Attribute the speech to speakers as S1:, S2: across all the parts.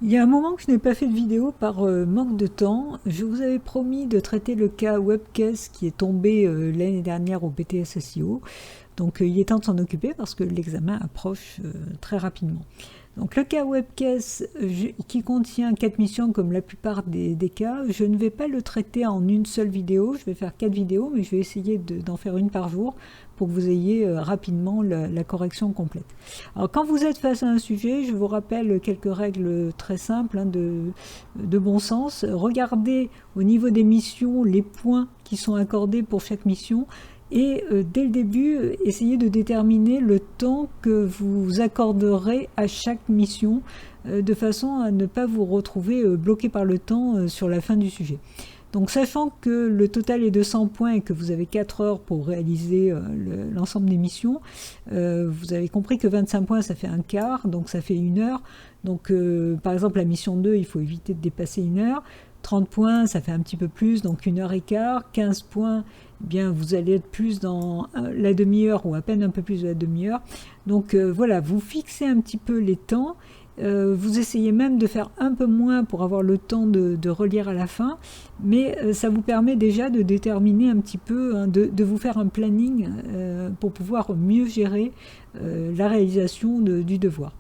S1: Il y a un moment que je n'ai pas fait de vidéo par manque de temps. Je vous avais promis de traiter le cas Webcase qui est tombé l'année dernière au BTS SEO. Donc il est temps de s'en occuper parce que l'examen approche très rapidement. Donc le cas Webcase qui contient 4 missions comme la plupart des cas, je ne vais pas le traiter en une seule vidéo, je vais faire 4 vidéos, mais je vais essayer d'en faire une par jour pour que vous ayez rapidement la correction complète. Alors quand vous êtes face à un sujet, je vous rappelle quelques règles très simples de bon sens. Regardez au niveau des missions les points qui sont accordés pour chaque mission et dès le début, essayez de déterminer le temps que vous accorderez à chaque mission de façon à ne pas vous retrouver bloqué par le temps sur la fin du sujet. Donc sachant que le total est de 100 points et que vous avez 4 heures pour réaliser l'ensemble des missions, vous avez compris que 25 points ça fait un quart, donc ça fait une heure. Donc par exemple la mission 2, il faut éviter de dépasser une heure. 30 points, ça fait un petit peu plus, donc une heure et quart. 15 points, eh bien vous allez être plus dans la demi-heure ou à peine un peu plus de la demi-heure. Donc voilà, vous fixez un petit peu les temps. Vous essayez même de faire un peu moins pour avoir le temps de relire à la fin, mais ça vous permet déjà de déterminer un petit peu, hein, de vous faire un planning pour pouvoir mieux gérer la réalisation du devoir.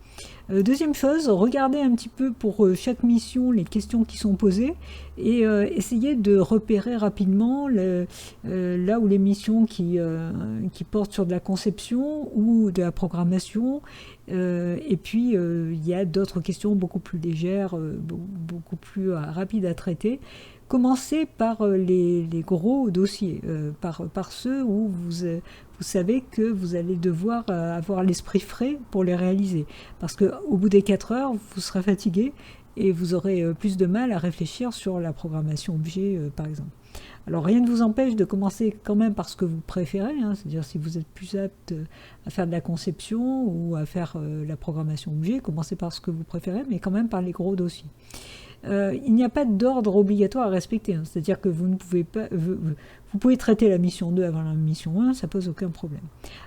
S1: Deuxième chose, regardez un petit peu pour chaque mission les questions qui sont posées et essayez de repérer rapidement là où les missions qui portent sur de la conception ou de la programmation. Et puis il y a d'autres questions beaucoup plus légères, beaucoup plus rapides à traiter. Commencez par les gros dossiers, par ceux où vous savez que vous allez devoir avoir l'esprit frais pour les réaliser. Parce qu'au bout des 4 heures, vous serez fatigué et vous aurez plus de mal à réfléchir sur la programmation objet, par exemple. Alors rien ne vous empêche de commencer quand même par ce que vous préférez, hein, c'est-à-dire si vous êtes plus apte à faire de la conception ou à faire la programmation objet, commencez par ce que vous préférez, mais quand même par les gros dossiers. Il n'y a pas d'ordre obligatoire à respecter, hein, c'est-à-dire que vous ne pouvez pas, vous pouvez traiter la mission 2 avant la mission 1, ça pose aucun problème.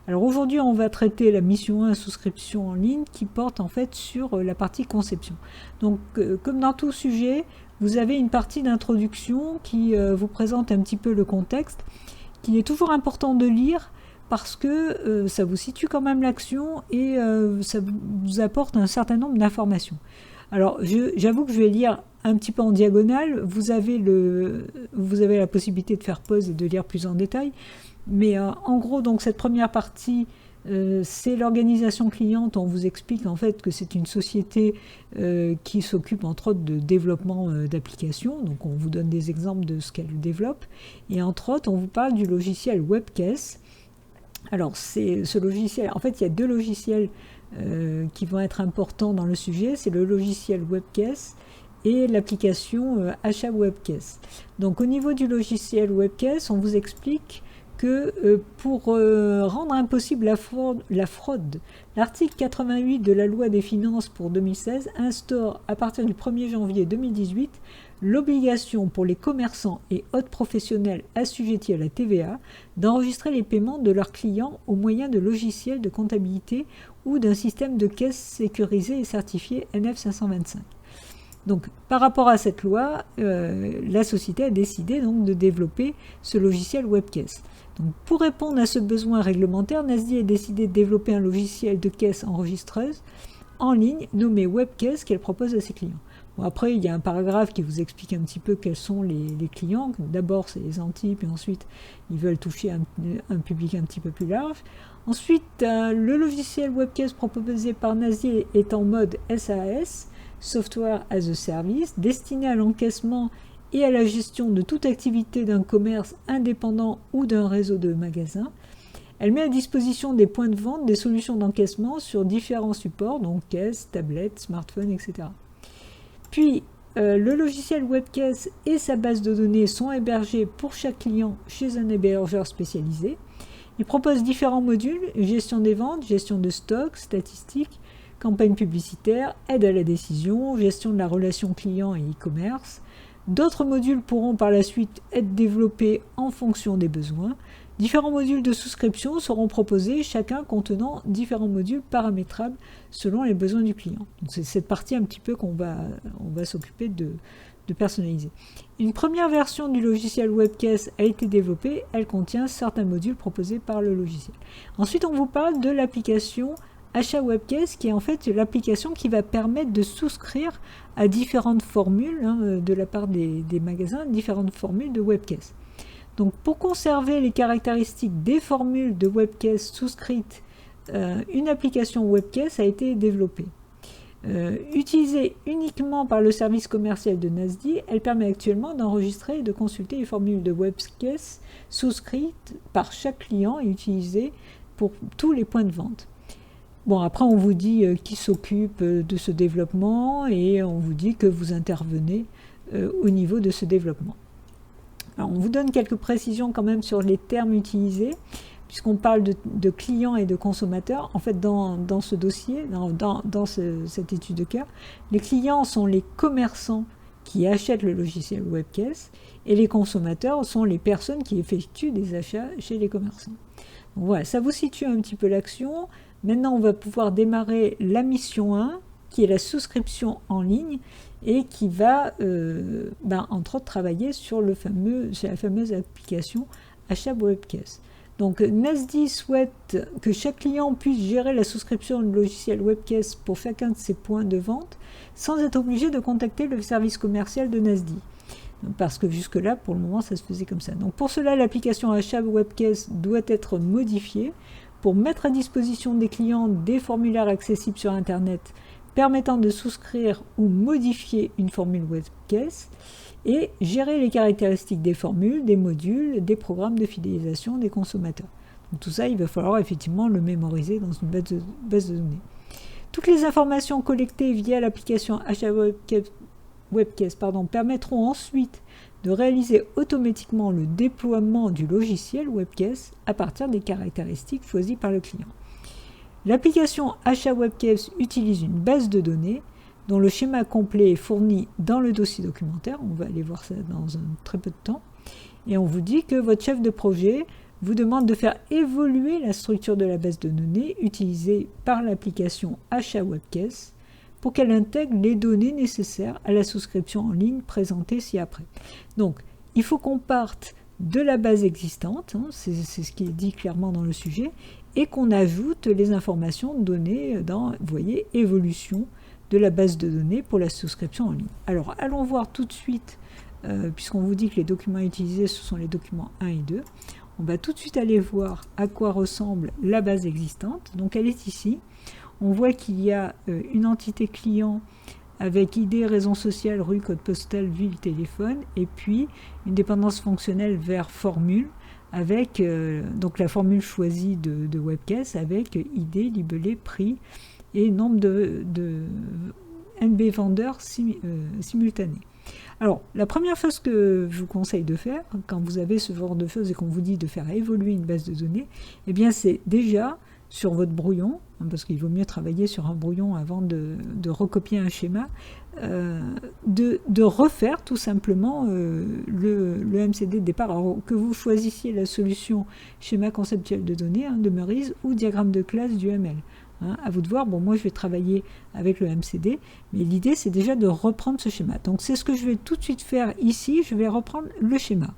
S1: Alors aujourd'hui, on va traiter la mission 1 souscription en ligne qui porte en fait sur la partie conception. Donc comme dans tout sujet, vous avez une partie d'introduction qui vous présente un petit peu le contexte, qu'il est toujours important de lire parce que ça vous situe quand même l'action et ça vous apporte un certain nombre d'informations. Alors, j'avoue que je vais lire un petit peu en diagonale. Vous avez la possibilité de faire pause et de lire plus en détail. Mais en gros, donc cette première partie, c'est l'organisation cliente. On vous explique en fait que c'est une société qui s'occupe entre autres de développement d'applications. Donc, on vous donne des exemples de ce qu'elle développe. Et entre autres, on vous parle du logiciel Webcase. Alors, c'est ce logiciel. En fait, il y a deux logiciels qui vont être importants dans le sujet, c'est le logiciel Webcase et l'application Achat Webcase. Donc au niveau du logiciel Webcase, on vous explique que pour rendre impossible la fraude, l'article 88 de la loi des finances pour 2016 instaure à partir du 1er janvier 2018 l'obligation pour les commerçants et autres professionnels assujettis à la TVA d'enregistrer les paiements de leurs clients au moyen de logiciels de comptabilité ou d'un système de caisse sécurisé et certifié NF525. Donc, par rapport à cette loi, la société a décidé donc de développer ce logiciel Webcase. Donc, pour répondre à ce besoin réglementaire, Nasdaq a décidé de développer un logiciel de caisse enregistreuse en ligne nommé Webcase qu'elle propose à ses clients. Bon, après, il y a un paragraphe qui vous explique un petit peu quels sont les clients. D'abord, c'est les Antilles, puis ensuite, ils veulent toucher un public un petit peu plus large. Ensuite, le logiciel Webcase proposé par Nasdaq est en mode SaaS, Software as a Service, destiné à l'encaissement et à la gestion de toute activité d'un commerce indépendant ou d'un réseau de magasins. Elle met à disposition des points de vente des solutions d'encaissement sur différents supports, donc caisse, tablette, smartphone, etc. Puis, le logiciel Webcase et sa base de données sont hébergés pour chaque client chez un hébergeur spécialisé. Il propose différents modules, gestion des ventes, gestion de stock, statistiques, campagne publicitaire, aide à la décision, gestion de la relation client et e-commerce. D'autres modules pourront par la suite être développés en fonction des besoins. Différents modules de souscription seront proposés, chacun contenant différents modules paramétrables selon les besoins du client. C'est cette partie un petit peu on va s'occuper de personnaliser. Une première version du logiciel WebCase a été développée, elle contient certains modules proposés par le logiciel. Ensuite, on vous parle de l'application Achat WebCase, qui est en fait l'application qui va permettre de souscrire à différentes formules de la part des magasins, différentes formules de WebCase. Donc pour conserver les caractéristiques des formules de WebCase souscrites, une application WebCase a été développée. Utilisée uniquement par le service commercial de Nasdaq, elle permet actuellement d'enregistrer et de consulter les formules de WebCase souscrites par chaque client et utilisées pour tous les points de vente. Bon, après on vous dit qui s'occupe de ce développement et on vous dit que vous intervenez au niveau de ce développement. Alors, on vous donne quelques précisions quand même sur les termes utilisés, puisqu'on parle de clients et de consommateurs. En fait, dans ce dossier, dans cette étude de cas, les clients sont les commerçants qui achètent le logiciel WebCase et les consommateurs sont les personnes qui effectuent des achats chez les commerçants. Donc, voilà, ça vous situe un petit peu l'action. Maintenant, on va pouvoir démarrer la mission 1, qui est la souscription en ligne, et qui va, entre autres, travailler sur la fameuse application Achat WebCase. Donc, Nasdaq souhaite que chaque client puisse gérer la souscription du logiciel WebCase pour chacun de ses points de vente, sans être obligé de contacter le service commercial de Nasdaq. Parce que jusque-là, pour le moment, ça se faisait comme ça. Donc, pour cela, l'application Achat WebCase doit être modifiée pour mettre à disposition des clients des formulaires accessibles sur Internet permettant de souscrire ou modifier une formule WebCase et gérer les caractéristiques des formules, des modules, des programmes de fidélisation des consommateurs. Donc tout ça, il va falloir effectivement le mémoriser dans une base de données. Toutes les informations collectées via l'application Achat WebCase permettront ensuite de réaliser automatiquement le déploiement du logiciel WebCase à partir des caractéristiques choisies par le client. L'application Achat WebCase utilise une base de données dont le schéma complet est fourni dans le dossier documentaire. On va aller voir ça dans un très peu de temps. Et on vous dit que votre chef de projet vous demande de faire évoluer la structure de la base de données utilisée par l'application Achat WebCase pour qu'elle intègre les données nécessaires à la souscription en ligne présentée ci-après. Donc, il faut qu'on parte de la base existante, c'est ce qui est dit clairement dans le sujet, et qu'on ajoute les informations données dans, vous voyez, évolution de la base de données pour la souscription en ligne. Alors, allons voir tout de suite, puisqu'on vous dit que les documents utilisés, ce sont les documents 1 et 2, on va tout de suite aller voir à quoi ressemble la base existante. Donc, elle est ici. On voit qu'il y a une entité client avec ID, raison sociale, rue, code postal, ville, téléphone, et puis une dépendance fonctionnelle vers formule, avec donc la formule choisie de WebCase avec ID, libellé, prix et nombre de NB vendeurs simultanés. Alors, la première chose que je vous conseille de faire, quand vous avez ce genre de choses et qu'on vous dit de faire évoluer une base de données, eh bien c'est déjà sur votre brouillon, parce qu'il vaut mieux travailler sur un brouillon avant de recopier un schéma, de refaire tout simplement le MCD de départ. Alors, que vous choisissiez la solution schéma conceptuel de données, de Meurice, ou diagramme de classe du ML. À vous de voir. Bon, moi je vais travailler avec le MCD, mais l'idée c'est déjà de reprendre ce schéma. Donc c'est ce que je vais tout de suite faire ici, je vais reprendre le schéma.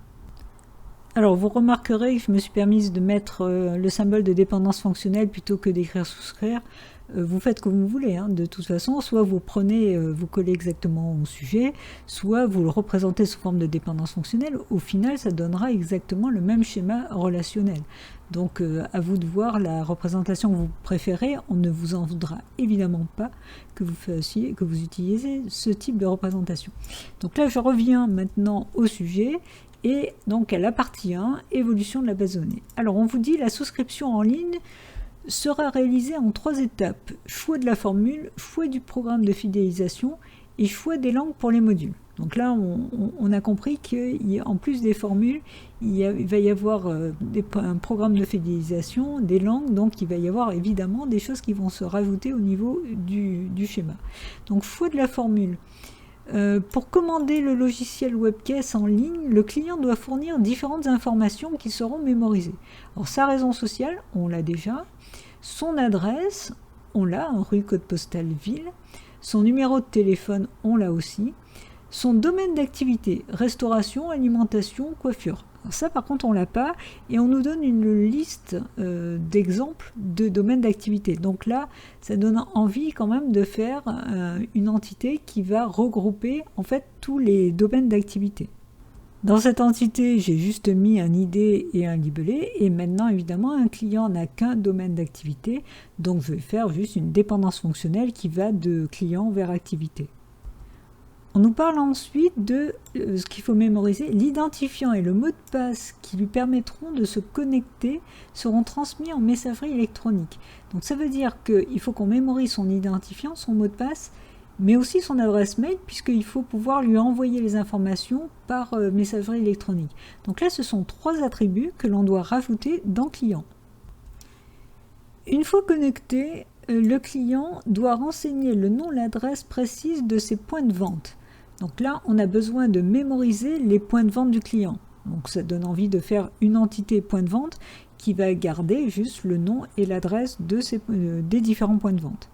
S1: Alors vous remarquerez que je me suis permise de mettre le symbole de dépendance fonctionnelle plutôt que d'écrire souscrire. Vous faites comme vous voulez, de toute façon, soit vous prenez, vous collez exactement au sujet, soit vous le représentez sous forme de dépendance fonctionnelle. Au final, ça donnera exactement le même schéma relationnel. Donc à vous de voir la représentation que vous préférez. On ne vous en voudra évidemment pas que vous utilisiez ce type de représentation. Donc là, je reviens maintenant au sujet. Et donc à la partie 1, évolution de la base de données. Alors on vous dit la souscription en ligne sera réalisée en 3 étapes. Choix de la formule, choix du programme de fidélisation et choix des langues pour les modules. Donc là on a compris qu'en plus des formules, il va y avoir un programme de fidélisation, des langues, donc il va y avoir évidemment des choses qui vont se rajouter au niveau du schéma. Donc choix de la formule. Pour commander le logiciel WebCase en ligne, le client doit fournir différentes informations qui seront mémorisées. Alors sa raison sociale, on l'a déjà. Son adresse, on l'a, rue, code postal, ville. Son numéro de téléphone, on l'a aussi. Son domaine d'activité, restauration, alimentation, coiffure. Alors ça par contre on l'a pas et on nous donne une liste d'exemples de domaines d'activité. Donc là ça donne envie quand même de faire une entité qui va regrouper en fait tous les domaines d'activité. Dans cette entité j'ai juste mis un ID et un libellé et maintenant évidemment un client n'a qu'un domaine d'activité, donc je vais faire juste une dépendance fonctionnelle qui va de client vers activité. On nous parle ensuite de ce qu'il faut mémoriser. L'identifiant et le mot de passe qui lui permettront de se connecter seront transmis en messagerie électronique. Donc ça veut dire qu'il faut qu'on mémorise son identifiant, son mot de passe, mais aussi son adresse mail, puisqu'il faut pouvoir lui envoyer les informations par messagerie électronique. Donc là, ce sont 3 attributs que l'on doit rajouter dans Client. Une fois connecté, le client doit renseigner le nom et l'adresse précise de ses points de vente. Donc là, on a besoin de mémoriser les points de vente du client. Donc ça donne envie de faire une entité point de vente qui va garder juste le nom et l'adresse des différents points de vente.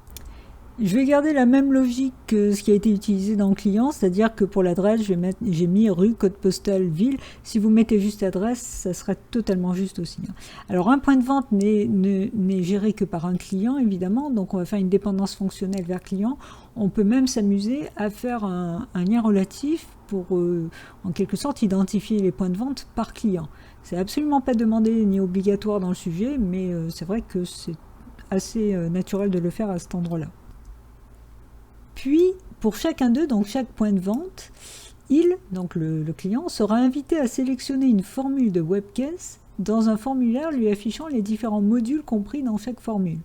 S1: Je vais garder la même logique que ce qui a été utilisé dans le client, c'est-à-dire que pour l'adresse, j'ai mis rue, code postal, ville. Si vous mettez juste adresse, ça sera totalement juste aussi. Alors un point de vente n'est géré que par un client, évidemment, donc on va faire une dépendance fonctionnelle vers client. On peut même s'amuser à faire un lien relatif pour, en quelque sorte, identifier les points de vente par client. C'est absolument pas demandé ni obligatoire dans le sujet, mais c'est vrai que c'est assez naturel de le faire à cet endroit-là. Puis, pour chacun d'eux, donc chaque point de vente, donc le client, sera invité à sélectionner une formule de WebCase dans un formulaire lui affichant les différents modules compris dans chaque formule.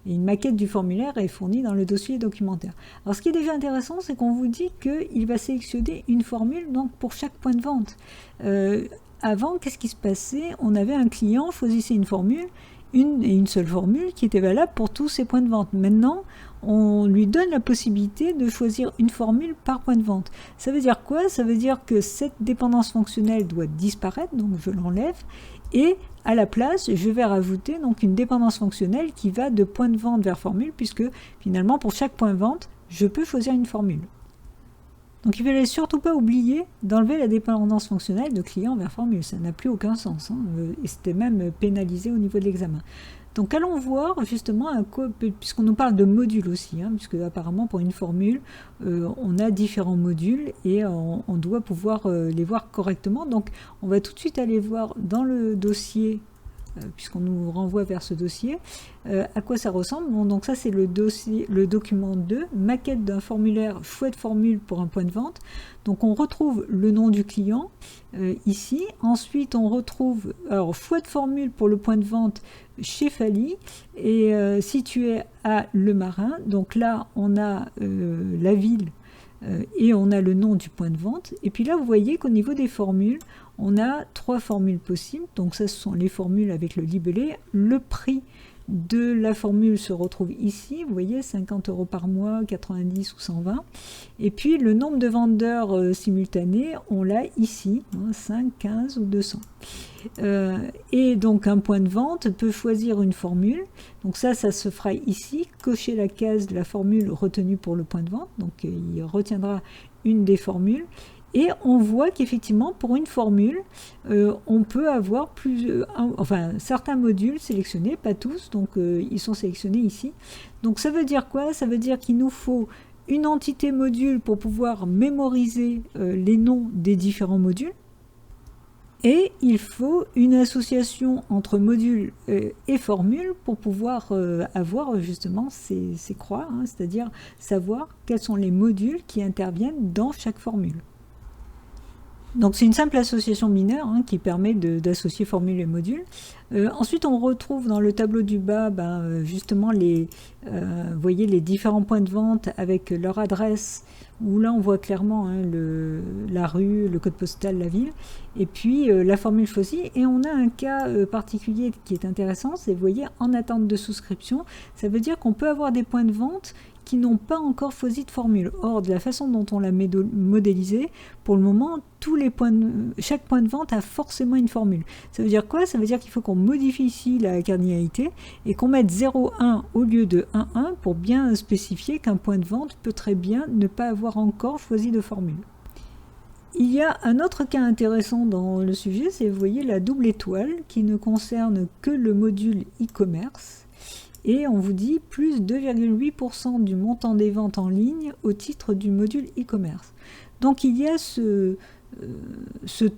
S1: Et une maquette du formulaire est fournie dans le dossier documentaire. Alors ce qui est déjà intéressant, c'est qu'on vous dit qu'il va sélectionner une formule donc, pour chaque point de vente. Avant, qu'est-ce qui se passait? On avait un client, choisissait une formule, une seule formule qui était valable pour tous ses points de vente. Maintenant, on lui donne la possibilité de choisir une formule par point de vente. Ça veut dire quoi? Ça veut dire que cette dépendance fonctionnelle doit disparaître, donc je l'enlève, et à la place, je vais rajouter donc une dépendance fonctionnelle qui va de point de vente vers formule, puisque finalement, pour chaque point de vente, je peux choisir une formule. Donc il ne fallait surtout pas oublier d'enlever la dépendance fonctionnelle de client vers formule. Ça n'a plus aucun sens, et c'était même pénalisé au niveau de l'examen. Donc allons voir justement, puisqu'on nous parle de modules aussi, puisque apparemment pour une formule, on a différents modules et on doit pouvoir les voir correctement. Donc on va tout de suite aller voir dans le dossier, puisqu'on nous renvoie vers ce dossier, à quoi ça ressemble. Bon, donc ça c'est le document 2, maquette d'un formulaire, choix de formule pour un point de vente. Donc on retrouve le nom du client ici. Ensuite on retrouve choix de formule pour le point de vente chez Fally et situé à Le Marin. Donc là on a la ville et on a le nom du point de vente. Et puis là vous voyez qu'au niveau des formules, on a 3 formules possibles. Donc ça ce sont les formules avec le libellé. Le prix de la formule se retrouve ici, vous voyez, 50 € par mois, 90 ou 120. Et puis le nombre de vendeurs simultanés, on l'a ici, 5, 15 ou 200. Et donc un point de vente peut choisir une formule. Donc ça se fera ici, cocher la case de la formule retenue pour le point de vente. Donc il retiendra une des formules. Et on voit qu'effectivement, pour une formule, on peut avoir certains modules sélectionnés, pas tous, donc ils sont sélectionnés ici. Donc ça veut dire quoi? Ça veut dire qu'il nous faut une entité module pour pouvoir mémoriser les noms des différents modules. Et il faut une association entre module et formule pour pouvoir avoir justement ces croix, c'est-à-dire savoir quels sont les modules qui interviennent dans chaque formule. Donc c'est une simple association binaire qui permet d'associer formule et module. Ensuite on retrouve dans le tableau du bas justement vous voyez les différents points de vente avec leur adresse, où là on voit clairement la rue, le code postal, la ville, et puis la formule choisie. Et on a un cas particulier qui est intéressant, c'est vous voyez en attente de souscription. Ça veut dire qu'on peut avoir des points de vente qui n'ont pas encore choisi de formule. Or, de la façon dont on l'a modélisé, pour le moment, chaque point de vente a forcément une formule. Ça veut dire quoi? Ça veut dire qu'il faut qu'on modifie ici la cardinalité et qu'on mette 0,1 au lieu de 1,1 pour bien spécifier qu'un point de vente peut très bien ne pas avoir encore choisi de formule. Il y a un autre cas intéressant dans le sujet, c'est, vous voyez, la double étoile qui ne concerne que le module e-commerce. Et on vous dit plus 2,8% du montant des ventes en ligne au titre du module e-commerce. Donc il y a ce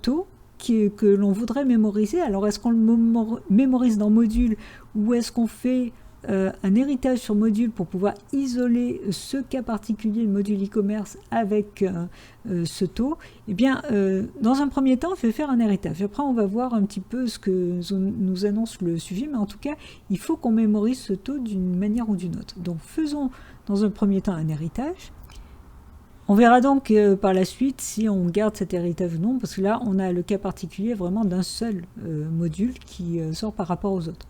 S1: taux que l'on voudrait mémoriser. Alors est-ce qu'on le mémorise dans module ou est-ce qu'on fait un héritage sur module pour pouvoir isoler ce cas particulier, le module e-commerce, avec ce taux? Eh bien, dans un premier temps, je vais faire un héritage. Après, on va voir un petit peu ce que nous annonce le sujet, mais en tout cas, il faut qu'on mémorise ce taux d'une manière ou d'une autre. Donc, faisons dans un premier temps un héritage. On verra donc par la suite si on garde cet héritage ou non, parce que là, on a le cas particulier vraiment d'un seul module qui sort par rapport aux autres.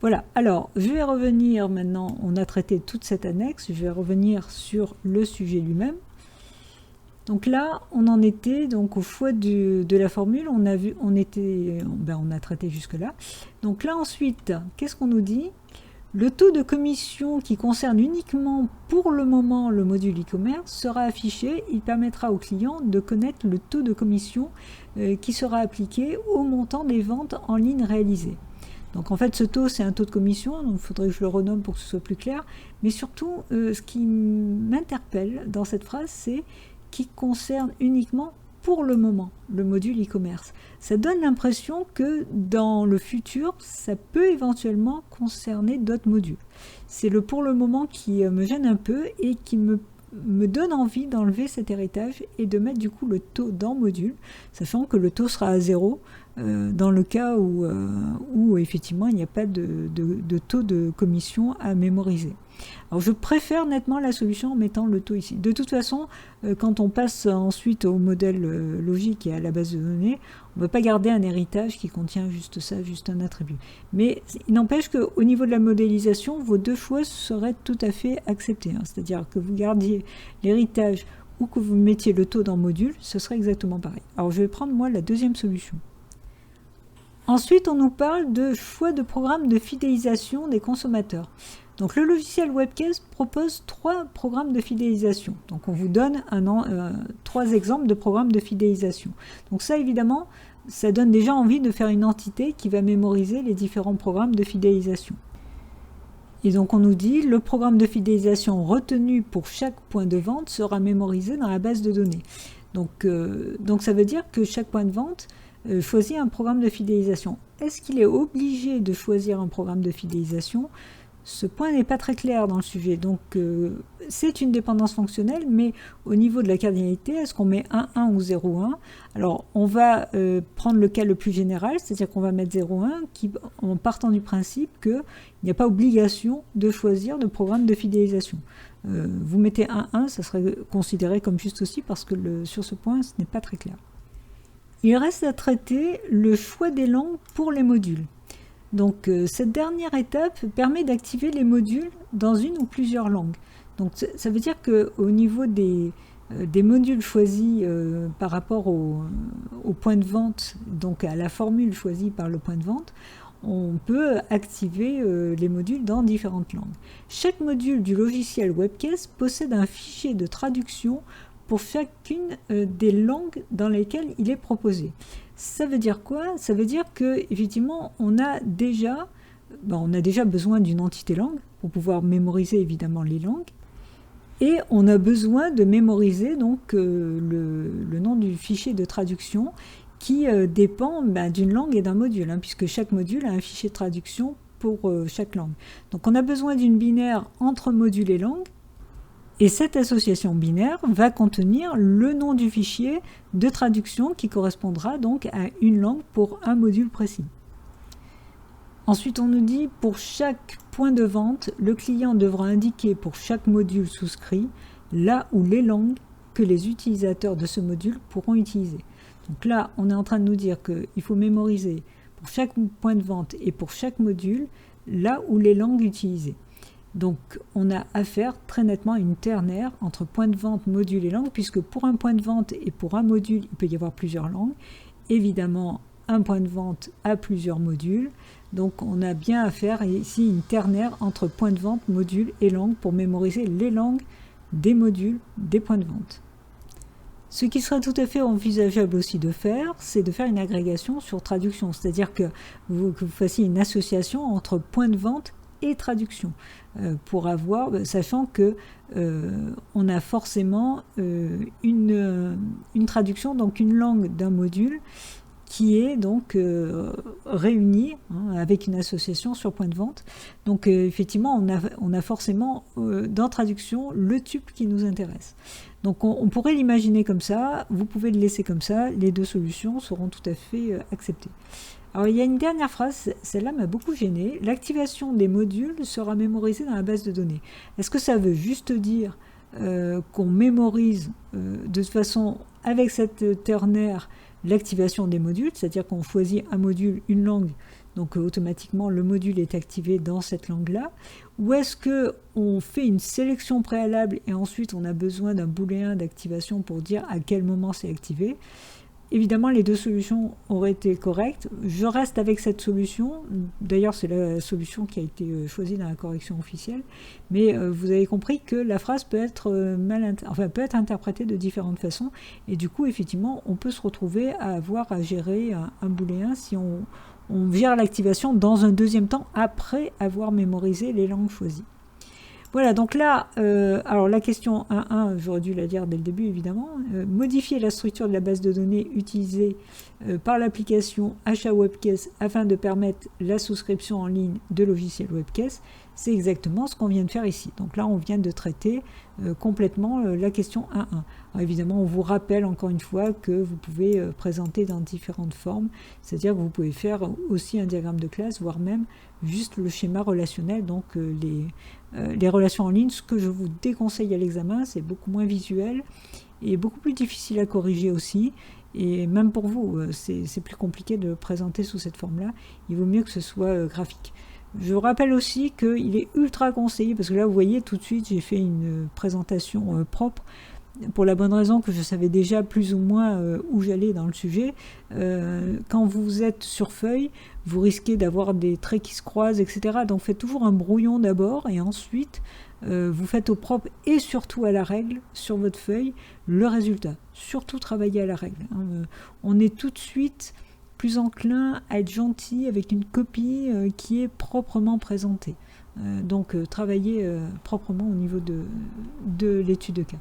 S1: Voilà, alors je vais revenir maintenant, on a traité toute cette annexe, je vais revenir sur le sujet lui-même. Donc là, on en était donc au choix de la formule, on a traité jusque-là. Donc là ensuite, qu'est-ce qu'on nous dit? Le taux de commission qui concerne uniquement pour le moment le module e-commerce sera affiché, il permettra au client de connaître le taux de commission qui sera appliqué au montant des ventes en ligne réalisées. Donc en fait ce taux c'est un taux de commission, donc il faudrait que je le renomme pour que ce soit plus clair, mais surtout ce qui m'interpelle dans cette phrase c'est qui concerne uniquement pour le moment le module e-commerce. Ça donne l'impression que dans le futur ça peut éventuellement concerner d'autres modules. C'est le pour le moment qui me gêne un peu et qui me donne envie d'enlever cet héritage et de mettre du coup le taux dans module, sachant que le taux sera à 0 dans le cas où effectivement il n'y a pas de taux de commission à mémoriser. Alors je préfère nettement la solution en mettant le taux ici. De toute façon, quand on passe ensuite au modèle logique et à la base de données, on ne va pas garder un héritage qui contient juste ça, juste un attribut. Mais il n'empêche qu'au niveau de la modélisation, vos deux choix seraient tout à fait acceptés. C'est-à-dire que vous gardiez l'héritage ou que vous mettiez le taux dans module, ce serait exactement pareil. Alors je vais prendre moi la deuxième solution. Ensuite, on nous parle de choix de programme de fidélisation des consommateurs. Donc le logiciel Webcase propose 3 programmes de fidélisation. Donc on vous donne 3 exemples de programmes de fidélisation. Donc ça évidemment, ça donne déjà envie de faire une entité qui va mémoriser les différents programmes de fidélisation. Et donc on nous dit le programme de fidélisation retenu pour chaque point de vente sera mémorisé dans la base de données. Donc ça veut dire que chaque point de vente choisit un programme de fidélisation. Est-ce qu'il est obligé de choisir un programme de fidélisation? Ce point n'est pas très clair dans le sujet, donc c'est une dépendance fonctionnelle, mais au niveau de la cardinalité, est-ce qu'on met 1,1 ou 0,1? Alors on va prendre le cas le plus général, c'est-à-dire qu'on va mettre 0,1 en partant du principe qu'il n'y a pas obligation de choisir de programme de fidélisation. Vous mettez 1,1, ça serait considéré comme juste aussi parce que sur ce point, ce n'est pas très clair. Il reste à traiter le choix des langues pour les modules. Donc cette dernière étape permet d'activer les modules dans une ou plusieurs langues. Donc ça veut dire qu'au niveau des modules choisis par rapport au point de vente, donc à la formule choisie par le point de vente, on peut activer les modules dans différentes langues. Chaque module du logiciel Webcase possède un fichier de traduction pour chacune des langues dans lesquelles il est proposé. Ça veut dire quoi? Ça veut dire qu'effectivement, on a déjà besoin d'une entité langue pour pouvoir mémoriser évidemment les langues. Et on a besoin de mémoriser donc le nom du fichier de traduction qui dépend d'une langue et d'un module, puisque chaque module a un fichier de traduction pour chaque langue. Donc on a besoin d'une binaire entre module et langue. Et cette association binaire va contenir le nom du fichier de traduction qui correspondra donc à une langue pour un module précis. Ensuite, on nous dit pour chaque point de vente, le client devra indiquer pour chaque module souscrit là où les langues que les utilisateurs de ce module pourront utiliser. Donc là, on est en train de nous dire qu'il faut mémoriser pour chaque point de vente et pour chaque module là où les langues utilisées. Donc on a affaire très nettement à une ternaire entre point de vente, module et langue, puisque pour un point de vente et pour un module, il peut y avoir plusieurs langues. Évidemment, un point de vente a plusieurs modules. Donc on a bien affaire ici à une ternaire entre point de vente, module et langue pour mémoriser les langues des modules des points de vente. Ce qui serait tout à fait envisageable aussi de faire, c'est de faire une agrégation sur traduction, c'est-à-dire que vous fassiez une association entre point de vente et traduction, pour avoir, sachant que on a forcément une traduction, donc une langue d'un module, qui est donc réunie avec une association sur point de vente. Donc effectivement, on a forcément dans traduction le tuple qui nous intéresse. Donc on pourrait l'imaginer comme ça, vous pouvez le laisser comme ça, les deux solutions seront tout à fait acceptées. Alors il y a une dernière phrase, celle-là m'a beaucoup gênée. L'activation des modules sera mémorisée dans la base de données. Est-ce que ça veut juste dire qu'on mémorise de toute façon avec cette ternaire l'activation des modules, c'est-à-dire qu'on choisit un module, une langue, donc automatiquement le module est activé dans cette langue-là, ou est-ce qu'on fait une sélection préalable et ensuite on a besoin d'un booléen d'activation pour dire à quel moment c'est activé? Évidemment, les deux solutions auraient été correctes. Je reste avec cette solution. D'ailleurs, c'est la solution qui a été choisie dans la correction officielle. Mais vous avez compris que la phrase peut être peut être interprétée de différentes façons. Et du coup, effectivement, on peut se retrouver à avoir à gérer un booléen si on gère l'activation dans un deuxième temps après avoir mémorisé les langues choisies. Voilà, donc là, alors la question 1.1, j'aurais dû la dire dès le début évidemment, modifier la structure de la base de données utilisée par l'application Achat Webcase afin de permettre la souscription en ligne de logiciels Webcase, c'est exactement ce qu'on vient de faire ici. Donc là, on vient de traiter complètement la question 1.1. Alors évidemment, on vous rappelle encore une fois que vous pouvez présenter dans différentes formes, c'est-à-dire que vous pouvez faire aussi un diagramme de classe, voire même juste le schéma relationnel, donc les relations en ligne. Ce que je vous déconseille à l'examen, c'est beaucoup moins visuel et beaucoup plus difficile à corriger aussi. Et même pour vous, c'est plus compliqué de présenter sous cette forme-là. Il vaut mieux que ce soit graphique. Je rappelle aussi qu'il est ultra conseillé, parce que là, vous voyez, tout de suite, j'ai fait une présentation propre, pour la bonne raison que je savais déjà plus ou moins où j'allais dans le sujet. Quand vous êtes sur feuille, vous risquez d'avoir des traits qui se croisent, etc. Donc faites toujours un brouillon d'abord, et ensuite, vous faites au propre et surtout à la règle, sur votre feuille, le résultat. Surtout travailler à la règle. On est tout de suite plus enclin à être gentil avec une copie qui est proprement présentée. Donc travaillez proprement au niveau de l'étude de cas.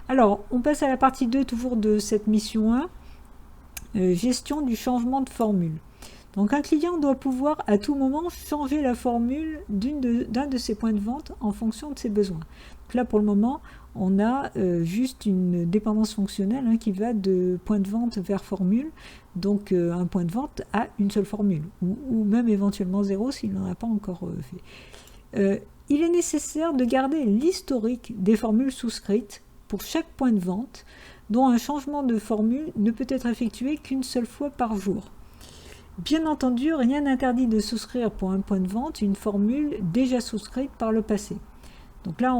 S1: Alors, on passe à la partie 2 toujours de cette mission 1, gestion du changement de formule. Donc un client doit pouvoir à tout moment changer la formule d'un de ses points de vente en fonction de ses besoins. Donc là pour le moment on a juste une dépendance fonctionnelle qui va de point de vente vers formule. Donc un point de vente a une seule formule, ou même éventuellement 0 s'il n'en a pas encore fait. Il est nécessaire de garder l'historique des formules souscrites pour chaque point de vente, dont un changement de formule ne peut être effectué qu'une seule fois par jour. Bien entendu, rien n'interdit de souscrire pour un point de vente une formule déjà souscrite par le passé. Donc là,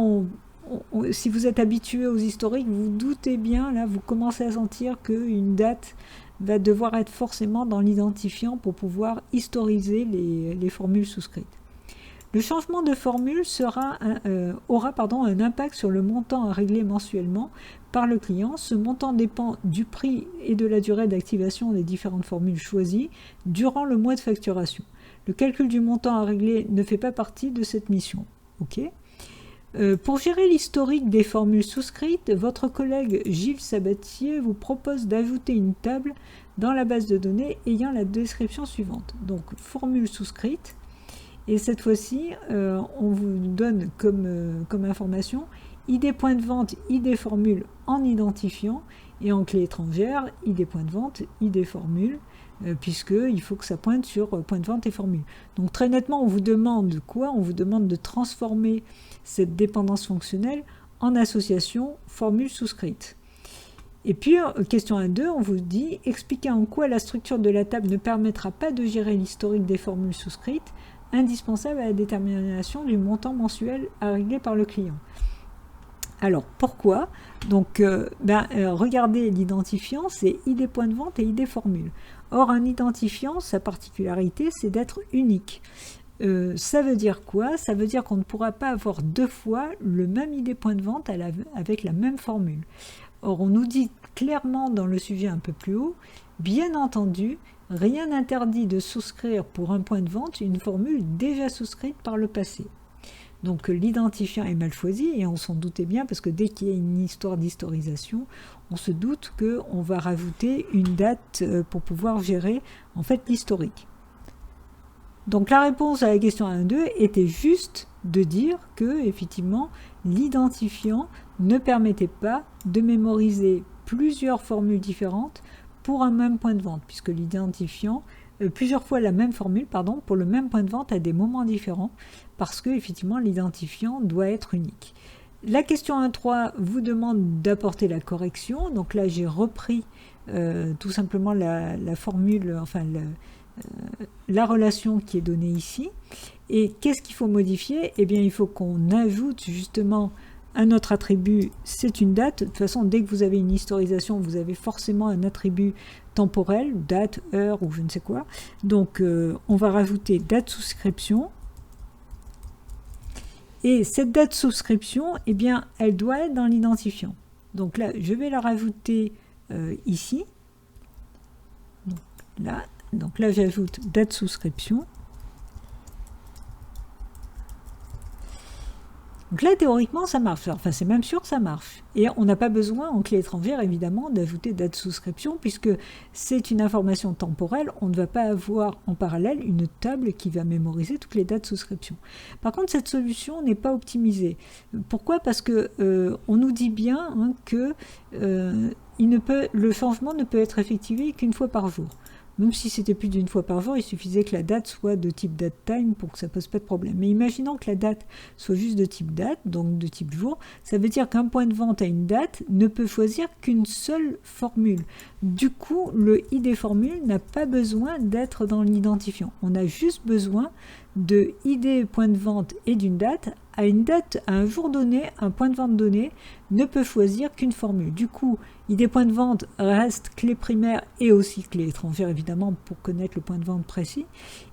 S1: si vous êtes habitué aux historiques, vous doutez bien, là, vous commencez à sentir qu'une date va devoir être forcément dans l'identifiant pour pouvoir historiser les formules souscrites. Le changement de formule aura un impact sur le montant à régler mensuellement par le client. Ce montant dépend du prix et de la durée d'activation des différentes formules choisies durant le mois de facturation. Le calcul du montant à régler ne fait pas partie de cette mission. Okay. Pour gérer l'historique des formules souscrites, votre collègue Gilles Sabatier vous propose d'ajouter une table dans la base de données ayant la description suivante. Donc, formule souscrite. Et cette fois-ci, on vous donne comme information ID point de vente, ID formule en identifiant, et en clé étrangère, ID point de vente, ID formule, puisqu'il faut que ça pointe sur point de vente et formule. Donc très nettement, on vous demande quoi? On vous demande de transformer cette dépendance fonctionnelle en association formule souscrite. Et puis, question 1.2, on vous dit « Expliquez en quoi la structure de la table ne permettra pas de gérer l'historique des formules souscrites indispensable à la détermination du montant mensuel à régler par le client. Alors, pourquoi? Donc, regardez l'identifiant, c'est ID point de vente et ID formule. Or, un identifiant, sa particularité, c'est d'être unique. Ça veut dire quoi? Ça veut dire qu'on ne pourra pas avoir deux fois le même ID point de vente avec la même formule. Or, on nous dit clairement dans le sujet un peu plus haut, bien entendu, rien n'interdit de souscrire pour un point de vente une formule déjà souscrite par le passé. Donc l'identifiant est mal choisi et on s'en doutait bien parce que dès qu'il y a une histoire d'historisation, on se doute qu'on va rajouter une date pour pouvoir gérer en fait l'historique. Donc la réponse à la question 1-2 était juste de dire que effectivement l'identifiant ne permettait pas de mémoriser plusieurs formules différentes pour un même point de vente, puisque l'identifiant plusieurs fois la même formule pour le même point de vente à des moments différents, parce que effectivement l'identifiant doit être unique. La question 1.3 vous demande d'apporter la correction, donc là j'ai repris tout simplement la formule, enfin la relation qui est donnée ici. Et qu'est-ce qu'il faut modifier? Eh bien il faut qu'on ajoute justement un autre attribut, c'est une date. De toute façon, dès que vous avez une historisation, vous avez forcément un attribut temporel, date, heure ou je ne sais quoi. Donc, on va rajouter date souscription. Et cette date souscription, eh bien, elle doit être dans l'identifiant. Donc là, je vais la rajouter ici. Donc là, j'ajoute date souscription. Donc là, théoriquement, ça marche. Enfin, c'est même sûr que ça marche. Et on n'a pas besoin, en clé étrangère, évidemment, d'ajouter date souscription, puisque c'est une information temporelle. On ne va pas avoir en parallèle une table qui va mémoriser toutes les dates souscription. Par contre, cette solution n'est pas optimisée. Pourquoi? Parce que on nous dit bien que le changement ne peut être effectué qu'une fois par jour. Même si c'était plus d'une fois par jour, il suffisait que la date soit de type datetime pour que ça pose pas de problème. Mais imaginons que la date soit juste de type date, donc de type jour, ça veut dire qu'un point de vente à une date ne peut choisir qu'une seule formule. Du coup, le ID formule n'a pas besoin d'être dans l'identifiant. On a juste besoin de ID point de vente et d'une date. À une date, à un jour donné, un point de vente donné ne peut choisir qu'une formule. Du coup, ID point de vente reste clé primaire et aussi clé étrangère, évidemment, pour connaître le point de vente précis.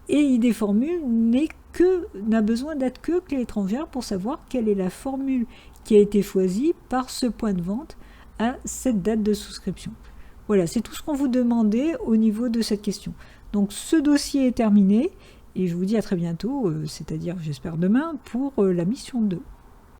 S1: Et ID formule n'a besoin d'être que clé étrangère pour savoir quelle est la formule qui a été choisie par ce point de vente à cette date de souscription. Voilà, c'est tout ce qu'on vous demandait au niveau de cette question. Donc ce dossier est terminé. Et je vous dis à très bientôt, c'est-à-dire j'espère demain, pour la mission 2.